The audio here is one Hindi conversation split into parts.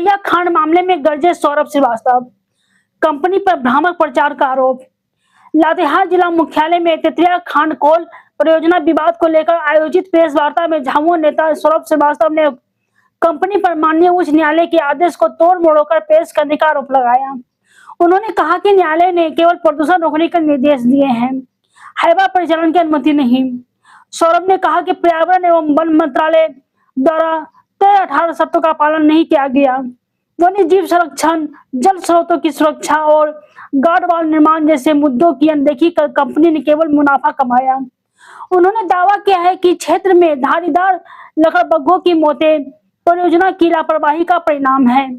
तेतरिया कांड मामले में गरजे सौरभ श्रीवास्तव, कंपनी पर भ्रामक प्रचार का आरोप। लातेहार जिला मुख्यालय में तेतरिया कांड कोल परियोजना विवाद को लेकर आयोजित प्रेस वार्ता में झामुमो नेता सौरभ श्रीवास्तव ने कंपनी पर माननीय उच्च न्यायालय के आदेश को तोड़ मरोड़कर पेश करने का आरोप लगाया। उन्होंने कहा कि न्यायालय ने केवल प्रदूषण रोकने के निर्देश दिए हैं, हाईवा परिचालन की अनुमति नहीं। सौरभ ने कहा कि पर्यावरण एवं वन मंत्रालय द्वारा तय 18 शर्तों का पालन नहीं किया गया। वन्य जीव संरक्षण, जल स्रोतों की सुरक्षा और गार्डवाल निर्माण जैसे मुद्दों की अनदेखी कर कंपनी ने केवल मुनाफा कमाया। उन्होंने दावा किया है कि क्षेत्र में धारीदार लकड़बग्घों की मौतें परियोजना की लापरवाही का परिणाम है।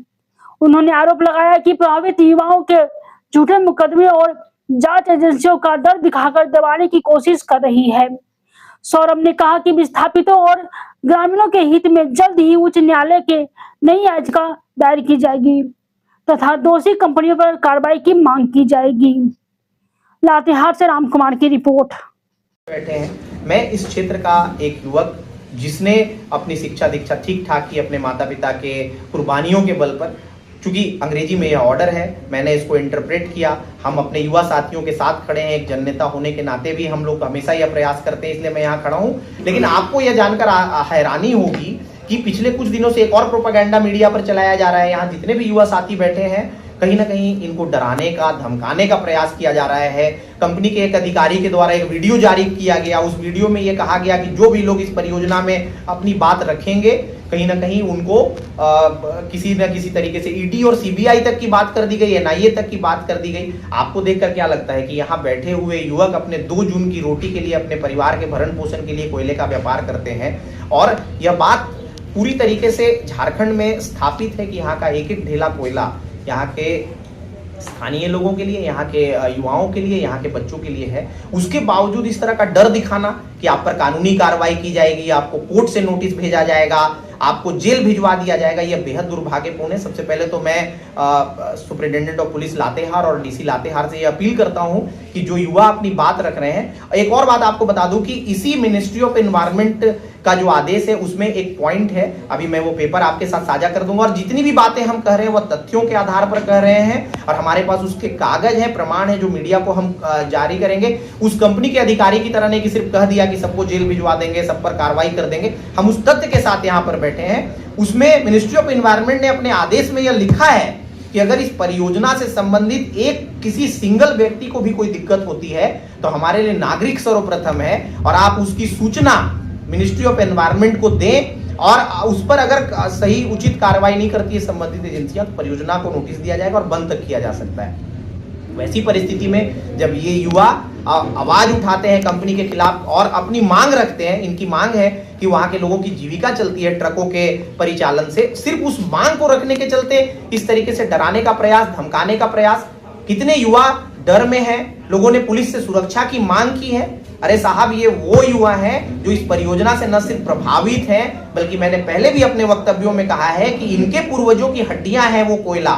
उन्होंने आरोप लगाया कि प्रभावित युवाओं के झूठे मुकदमे और जांच एजेंसियों का डर दिखाकर दबाने की कोशिश कर रही है। सौरभ ने कहा कि विस्थापितों और ग्रामीणों के हित में जल्द ही उच्च न्यायालय के नई याचिका दायर की जाएगी तथा दोषी कंपनियों पर कार्रवाई की मांग की जाएगी। लातेहार से राम कुमार की रिपोर्ट। बैठे हैं। मैं इस क्षेत्र का एक युवक जिसने अपनी शिक्षा दीक्षा ठीक ठाक की अपने माता पिता के कुर्बानियों के बल पर। चूंकि अंग्रेजी में यह ऑर्डर है, मैंने इसको इंटरप्रेट किया। हम अपने युवा साथियों के साथ खड़े हैं, एक जननेता होने के नाते भी हम लोग हमेशा यह प्रयास करते हैं, इसलिए मैं यहाँ खड़ा हूँ। लेकिन आपको यह जानकर हैरानी होगी कि पिछले कुछ दिनों से एक और प्रोपेगेंडा मीडिया पर चलाया जा रहा है। यहाँ जितने भी युवा साथी बैठे हैं, कहीं ना कहीं इनको डराने का, धमकाने का प्रयास किया जा रहा है। कंपनी के एक अधिकारी के द्वारा एक वीडियो जारी किया गया। उस वीडियो में यह कहा गया कि जो भी लोग इस परियोजना में अपनी बात रखेंगे, कहीं ना कहीं उनको किसी न किसी तरीके से ईडी और सीबीआई तक की बात कर दी गई, एनआईए तक की बात कर दी गई। आपको देखकर क्या लगता है कि यहाँ बैठे हुए युवक अपने 2 जून की रोटी के लिए, अपने परिवार के भरण पोषण के लिए कोयले का व्यापार करते हैं? और यह बात पूरी तरीके से झारखंड में स्थापित है कि यहाँ का एक एक ढेला कोयला यहाँ के स्थानीय लोगों के लिए, यहाँ के युवाओं के लिए, यहाँ के बच्चों के लिए है। उसके बावजूद इस तरह का डर दिखाना कि आप पर कानूनी कार्रवाई की जाएगी, आपको कोर्ट से नोटिस भेजा जाएगा, आपको जेल भिजवा दिया जाएगा, यह बेहद दुर्भाग्यपूर्ण है। सबसे पहले तो मैं सुपरिटेंडेंट ऑफ पुलिस लातेहार और डीसी लातेहार से यह अपील करता हूं कि जो युवा अपनी बात रख रहे हैं। एक और बात आपको बता दूं कि इसी मिनिस्ट्री ऑफ एनवायरनमेंट का जो आदेश है उसमें एक पॉइंट है, अभी मैं वो पेपर आपके साथ साझा कर दूंगा। और जितनी भी बातें हम कह रहे हैं वह तथ्यों के आधार पर कह रहे हैं और हमारे पास उसके कागज है, प्रमाण है, जो मीडिया को हम जारी करेंगे। उस कंपनी के अधिकारी की तरह नहीं कि सिर्फ कह दिया कि सबको जेल भिजवा देंगे, सब पर कार्रवाई कर देंगे। हम उस तथ्य के साथ यहाँ पर बैठे हैं। उसमें मिनिस्ट्री ऑफ एनवायरनमेंट ने अपने आदेश में यह लिखा है कि अगर इस परियोजना से संबंधित किसी सिंगल व्यक्ति को भी कोई दिक्कत होती है तो हमारे लिए नागरिक सर्वप्रथम है और आप उसकी सूचना मिनिस्ट्री ऑफ एनवायरनमेंट को दें और उस पर अगर सही उचित कार्रवाई नहीं करती है संबंधित एजेंसियां तो परियोजना को नोटिस दिया जाएगा और बंद तक किया जा सकता है। वैसी परिस्थिति में जब ये युवा आवाज उठाते हैं कंपनी के खिलाफ और अपनी मांग रखते हैं, इनकी मांग है कि वहां के लोगों की जीविका चलती है ट्रकों के परिचालन से, सिर्फ उस मांग को रखने के चलते इस तरीके से डराने का प्रयास, धमकाने का प्रयास। कितने युवा डर में हैं, लोगों ने पुलिस से सुरक्षा की मांग की है। अरे साहब, ये वो युवा हैं जो इस परियोजना से न सिर्फ प्रभावित हैं बल्कि मैंने पहले भी अपने वक्तव्यों में कहा है कि इनके पूर्वजों की हड्डियां हैं वो कोयला।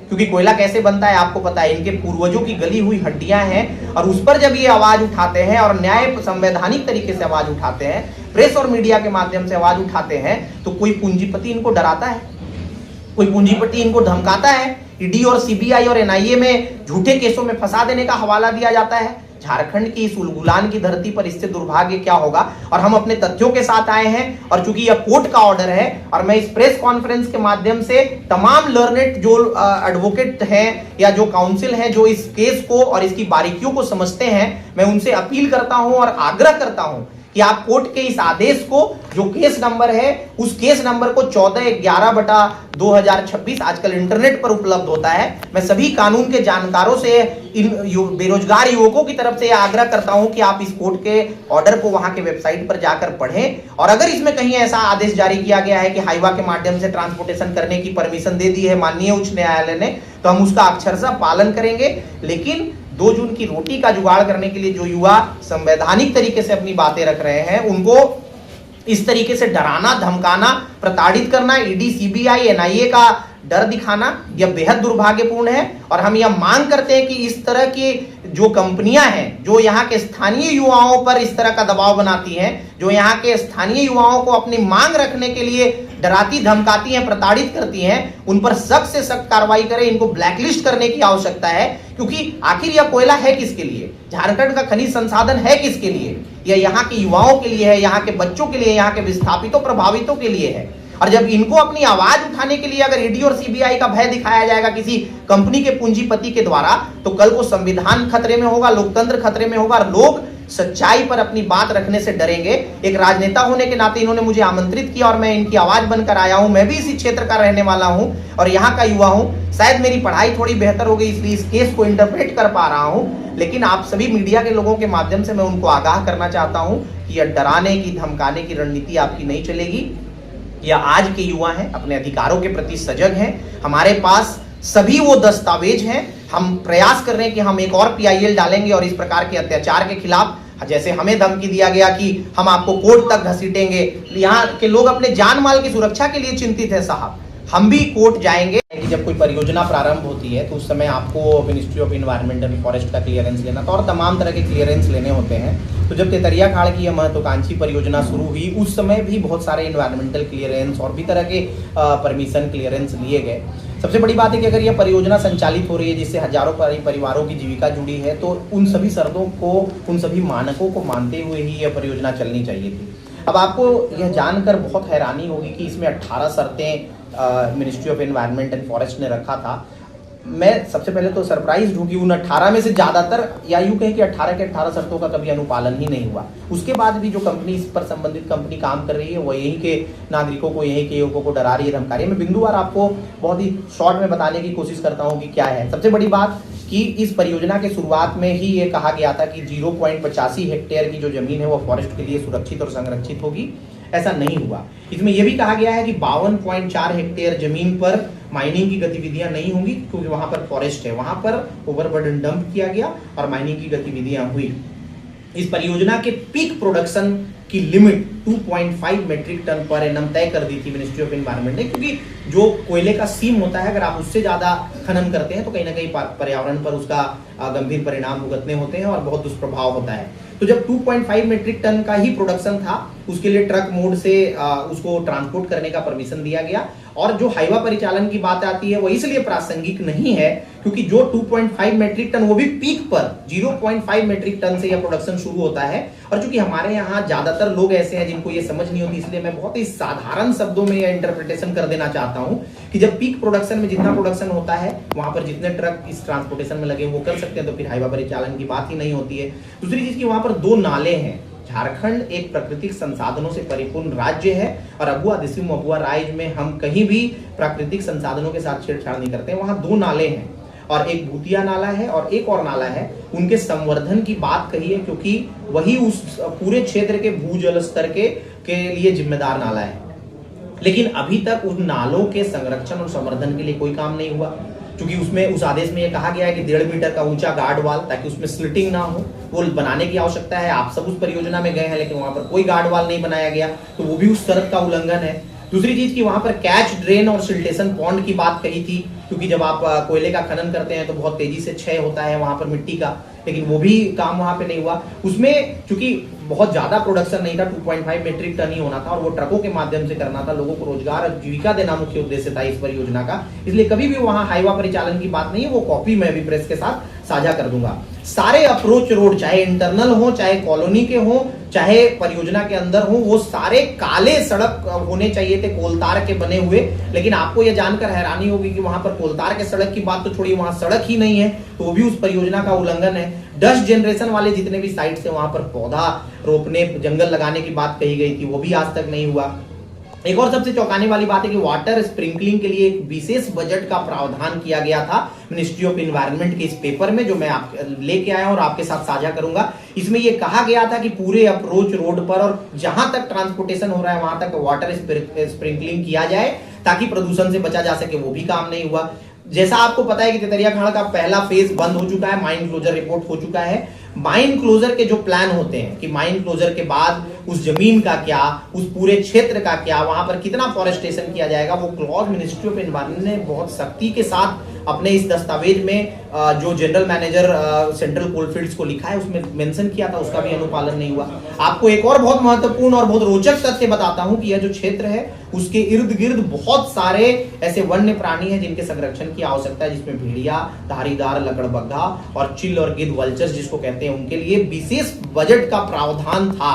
क्योंकि कोयला कैसे बनता है आपको पता है, इनके पूर्वजों की गली हुई हड्डियां हैं। और उस पर जब ये आवाज उठाते हैं और न्याय संवैधानिक तरीके से आवाज उठाते हैं, प्रेस और मीडिया के माध्यम से आवाज उठाते हैं, तो कोई पूंजीपति इनको डराता है, कोई पूंजीपति इनको धमकाता है। ईडी और सीबीआई और एनआईए में झूठे केसों में फंसा देने का हवाला दिया जाता है। झारखंड की इस उलगुलान की धरती पर इससे दुर्भाग्य क्या होगा। और हम अपने तथ्यों के साथ आए हैं और चूंकि यह कोर्ट का ऑर्डर है और मैं इस प्रेस कॉन्फ्रेंस के माध्यम से तमाम लर्नेड जो एडवोकेट हैं या जो काउंसिल हैं जो इस केस को और इसकी बारीकियों को समझते हैं, मैं उनसे अपील करता हूं और आग्रह करता हूं कि आप कोर्ट के इस आदेश को, जो केस नंबर है, उस केस नंबर को 1411/2026 आजकल इंटरनेट पर उपलब्ध होता है। मैं सभी कानून के जानकारों से, इन बेरोजगार युवकों की तरफ से आग्रह करता हूं कि आप इस कोर्ट के ऑर्डर को वहां के वेबसाइट पर जाकर पढ़ें। और अगर इसमें कहीं ऐसा आदेश जारी किया गया है कि हाईवा के माध्यम से ट्रांसपोर्टेशन करने की परमिशन दे दी है माननीय उच्च न्यायालय ने, तो हम उसका अक्षरशः पालन करेंगे। लेकिन 2 जून की रोटी का जुगाड़ करने के लिए जो युवा संवैधानिक तरीके से अपनी बातें रख रहे हैं, उनको इस तरीके से डराना, धमकाना, प्रताड़ित करना, ईडी, सीबीआई, एनआईए का डर दिखाना, यह बेहद दुर्भाग्यपूर्ण है। और हम यह मांग करते हैं कि इस तरह की जो कंपनियां हैं जो यहाँ के स्थानीय युवाओं पर इस तरह का दबाव बनाती हैं, जो यहाँ के स्थानीय युवाओं को अपनी मांग रखने के लिए डराती धमकाती हैं, प्रताड़ित करती हैं, उन पर सख्त से सख्त कार्रवाई करें, इनको ब्लैकलिस्ट करने की आवश्यकता है। क्योंकि आखिर यह कोयला है किसके लिए, झारखंड का खनिज संसाधन है किसके लिए, यह यहाँ के युवाओं के लिए है, यहाँ के बच्चों के लिए, यहाँ के विस्थापितों प्रभावितों के लिए है। और जब इनको अपनी आवाज उठाने के लिए अगर ईडी और सीबीआई का भय दिखाया जाएगा किसी कंपनी के पूंजीपति के द्वारा, तो कल को संविधान खतरे में होगा, लोकतंत्र खतरे में होगा, लोग सच्चाई पर अपनी बात रखने से डरेंगे। एक राजनेता होने के नाते इन्होंने मुझे आमंत्रित किया और मैं इनकी आवाज बनकर आया हूं। मैं भी इसी क्षेत्र का रहने वाला हूं और यहाँ का युवा हूं। शायद मेरी पढ़ाई थोड़ी बेहतर हो गई इसलिए इस केस को इंटरप्रेट कर पा रहा हूं, लेकिन आप सभी मीडिया के लोगों के माध्यम से मैं उनको आगाह करना चाहता हूं कि यह डराने की धमकाने की रणनीति आपकी नहीं चलेगी। या आज के युवा हैं, अपने अधिकारों के प्रति सजग हैं, हमारे पास सभी वो दस्तावेज हैं। हम प्रयास कर रहे हैं कि हम एक और PIL डालेंगे और इस प्रकार के अत्याचार के खिलाफ, जैसे हमें धमकी दिया गया कि हम आपको कोर्ट तक घसीटेंगे, यहाँ के लोग अपने जान माल की सुरक्षा के लिए चिंतित है साहब, हम भी कोर्ट जाएंगे। जब कोई परियोजना प्रारंभ होती है तो उस समय आपको ministry of environment and forest का क्लियरेंस लेना था और तमाम तरह के क्लियरेंस लेने होते हैं। तो जब तेतरिया खाड़ की यह महत्वाकांक्षी परियोजना शुरू हुई उस समय भी बहुत सारे एनवायरमेंटल क्लियरेंस और भी तरह के परमिशन क्लियरेंस लिए गए। सबसे बड़ी बात है कि अगर यह परियोजना संचालित हो रही है जिससे हजारों परिवारों की जीविका जुड़ी है, तो उन सभी शर्तों को, उन सभी मानकों को मानते हुए ही यह परियोजना चलनी चाहिए थी। अब आपको यह जानकर बहुत हैरानी होगी कि इसमें 18 शर्तें ministry of environment and forest ने रखा था। मैं सबसे पहले तो सरप्राइज हूँ कि उन 18 में से ज्यादातर, या यूं कहें कि 18 के 18 शर्तों का कभी अनुपालन ही नहीं हुआ। उसके बाद भी जो कंपनी इस पर संबंधित कंपनी काम कर रही है वो यहीं के नागरिकों को, यहीं के युवकों को डरा रही है, धमका रही है। मैं बिंदुवार आपको बहुत ही शॉर्ट में बताने की कोशिश करता हूँ कि क्या है। सबसे बड़ी बात कि इस परियोजना के शुरुआत में ही ये कहा गया था कि 0.85 हेक्टेयर की जो जमीन है वो फॉरेस्ट के लिए सुरक्षित और संरक्षित होगी। ऐसा नहीं हुआ। इसमें यह भी कहा गया है कि 52.4 हेक्टेयर जमीन पर माइनिंग की गतिविधियां नहीं होंगी क्योंकि वहां पर फॉरेस्ट है, वहां पर ओवरबर्डन डंप किया गया और माइनिंग की गतिविधियां हुई। इस परियोजना के पीक प्रोडक्शन की लिमिट 2.5 मेट्रिक टन पर एनम तय कर दी थी मिनिस्ट्री ऑफ एनवायरनमेंट ने, क्योंकि जो कोयले का सीम होता है अगर आप उससे ज्यादा खनन करते हैं तो कहीं ना कहीं पर्यावरण पर उसका गंभीर परिणाम भुगतने होते हैं और बहुत दुष्प्रभाव होता है। तो जब 2.5 मेट्रिक टन का ही प्रोडक्शन था उसके लिए ट्रक मोड से उसको ट्रांसपोर्ट करने का परमिशन दिया गया। और जो हाईवा परिचालन की बात आती है वो इसलिए प्रासंगिक नहीं है क्योंकि जो 2.5 मेट्रिक टन वो भी पीक पर 0.5 मेट्रिक टन से यह प्रोडक्शन शुरू होता है। और चूंकि हमारे यहाँ ज्यादातर लोग ऐसे हैं जिनको ये समझ नहीं होती, इसलिए मैं बहुत ही साधारण शब्दों में यह इंटरप्रिटेशन कर देना चाहता हूं कि जब पीक प्रोडक्शन में जितना प्रोडक्शन होता है वहां पर जितने ट्रक इस ट्रांसपोर्टेशन में लगे वो कर सकते हैं, तो फिर हाईवा परिचालन की बात ही नहीं होती है। दूसरी चीज की वहां पर 2 नाले हैं। झारखंड एक प्राकृतिक संसाधनों से परिपूर्ण राज्य है और अगुआ दिसुम अगुआ राइज में हम कहीं भी प्राकृतिक संसाधनों के साथ छेड़छाड़ नहीं करते हैं। वहां 2 नाले हैं और एक भूतिया नाला है और एक और नाला है। उनके संवर्धन की बात कही है क्योंकि वही उस पूरे क्षेत्र के भूजल स्तर के लिए जिम्मेदार नाला है। लेकिन अभी तक उन नालों के संरक्षण और संवर्धन के लिए कोई काम नहीं हुआ क्योंकि उसमें उस आदेश में यह कहा गया है कि 1.5 मीटर का ऊंचा गार्ड वाल, ताकि उसमें स्लिटिंग ना हो, वो बनाने की आवश्यकता है। आप सब उस परियोजना में गए हैं लेकिन वहां पर कोई गार्ड वाल नहीं बनाया गया, तो वो भी उस शर्त का उल्लंघन है। दूसरी चीज की वहां पर कैच ड्रेन और सिल्टेशन पॉन्ड की बात कही थी क्योंकि जब आप कोयले का खनन करते हैं तो बहुत तेजी से क्षय होता है वहां पर मिट्टी का, लेकिन वो भी काम वहां पे नहीं हुआ। उसमें चूंकि बहुत ज्यादा प्रोडक्शन नहीं था, 2.5 मेट्रिक टन ही होना था और वो ट्रकों के माध्यम से करना था, लोगों को रोजगार और जीविका देना मुख्य उद्देश्य था इस परियोजना का, इसलिए कभी भी वहां हाईवा परिचालन की बात नहीं है। वो कॉपी मैं भी प्रेस के साथ साझा कर दूंगा। सारे अप्रोच रोड चाहे इंटरनल हो, चाहे कॉलोनी के हो, चाहे परियोजना के अंदर हो, वो सारे काले सड़क होने चाहिए थे, कोलतार के बने हुए। लेकिन आपको यह जानकर हैरानी होगी कि वहां पर कोलतार के सड़क की बात तो छोड़िए, वहां सड़क ही नहीं है, तो वो भी उस परियोजना का उल्लंघन है। डस्ट जनरेशन वाले जितने भी साइट से वहां पर पौधा रोपने, जंगल लगाने की बात कही गई थी, वो भी आज तक नहीं हुआ। एक और सबसे चौंकाने वाली बात है कि वाटर स्प्रिंकलिंग के लिए एक विशेष बजट का प्रावधान किया गया था मिनिस्ट्री ऑफ एनवायरनमेंट के इस पेपर में, जो मैं आप लेके आया और आपके साथ साझा करूंगा। इसमें यह कहा गया था कि पूरे अप्रोच रोड पर और जहां तक ट्रांसपोर्टेशन हो रहा है वहां तक वाटर स्प्रिंकलिंग किया जाए ताकि प्रदूषण से बचा जा सके, वो भी काम नहीं हुआ। जैसा आपको पता है कि तेतरिया खाड़ का पहला फेज बंद हो चुका है, माइन क्लोजर रिपोर्ट हो चुका है। माइन क्लोजर के जो प्लान होते हैं कि माइन क्लोजर के बाद उस जमीन का क्या, उस पूरे क्षेत्र का क्या, वहां पर कितना फॉरेस्टेशन किया जाएगा, वो क्लॉज मिनिस्ट्री ऑफ एनवायरनमेंट ने बहुत सख्ती के साथ अपने इस दस्तावेज में जो जनरल मैनेजर सेंट्रल कोलफील्ड्स को लिखा है उसमें मेंशन किया था, उसका भी अनुपालन नहीं हुआ। आपको एक और बहुत महत्वपूर्ण और बहुत रोचक तथ्य बताता हूं कि यह जो क्षेत्र है उसके इर्द गिर्द बहुत सारे ऐसे वन्य प्राणी हैं जिनके संरक्षण की आवश्यकता है, जिसमें भेड़िया, धारीदार लकड़बग्घा और चिल और गिद्ध वल्चर्स जिसको कहते हैं, उनके लिए विशेष बजट का प्रावधान था।